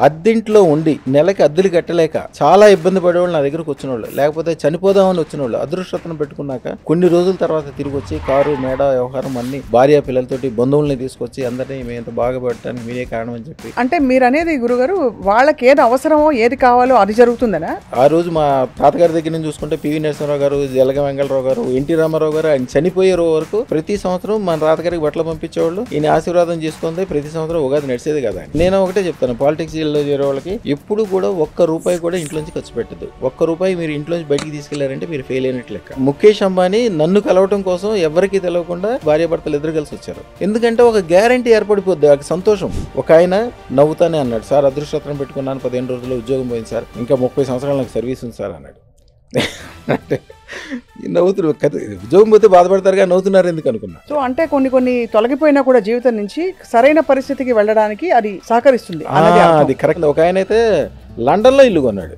అద్దెంట్లో ఉండి నెలకి అద్దెలు కట్టలేక చాలా ఇబ్బంది పడేవాళ్ళు నా దగ్గరకు వచ్చిన వాళ్ళు, లేకపోతే చనిపోదామని వచ్చిన వాళ్ళు అదృష్టతను పెట్టుకున్నాక కొన్ని రోజుల తర్వాత తిరిగి వచ్చి కారు మేడ వ్యవహారం అన్ని భార్య పిల్లలతోటి బంధువుల్ని తీసుకొచ్చి అందరినీ మేము ఇంత బాగా పెట్టడానికి మీరే కారణం అని చెప్పి. అంటే మీరు అనేది గురుగారు వాళ్ళకి ఏది అవసరమో ఏది కావాలో అది జరుగుతుందనా? ఆ రోజు మా తాతగారి దగ్గర నుంచి చూసుకుంటే పివి నరసింహరావు గారు, జలగ వెంగళరావు గారు, ఎన్టీ రామారావు గారు ఆయన చనిపోయే వరకు ప్రతి సంవత్సరం మన తాతగారికి బట్టలు పంపించేవాళ్ళు. ఈయన ఆశీర్వాదం చేసుకుంది ప్రతి సంవత్సరం ఉగాది నడిచేది కదా. నేను ఒకటే చెప్తాను, పాలిటిక్స్ లో చేరే వాళ్ళకి ఎప్పుడు కూడా ఒక్క రూపాయి కూడా ఇంట్లోంచి ఖర్చు పెట్టదు. ఒక్క రూపాయి మీరు ఇంట్లోంచి బయటికి తీసుకెళ్లారంటే మీరు ఫెయిల్ అయినట్లు లెక్క. ముఖేష్ అంబానీ నన్ను కలవటం కోసం ఎవరికి తెలియకుండా భార్యాభర్తలు ఇద్దరు కలిసి వచ్చారు. ఎందుకంటే ఒక గ్యారంటీ ఏర్పడిపోద్ది, ఒక సంతోషం. ఒక ఆయన నవ్వుతానే అన్నాడు, సార్ అదృష్టం పెట్టుకున్నాను, 15 రోజుల్లో ఉద్యోగం పోయింది సార్, ఇంకా 30 సంవత్సరాలు నాకు సర్వీస్ ఉంది సార్ అన్నాడు. అంటే నవ్వుతున్నారు కదా, ఉద్యోగం పోతే బాధపడతారుగా, నవ్వుతున్నారు ఎందుకు అనుకున్నా. సో అంటే కొన్ని తొలగిపోయినా కూడా జీవితం నుంచి సరైన పరిస్థితికి వెళ్ళడానికి అది సహకరిస్తుంది. అది కరెక్ట్. ఒక ఆయన అయితే లండన్ లో ఇల్లు కొన్నాడు.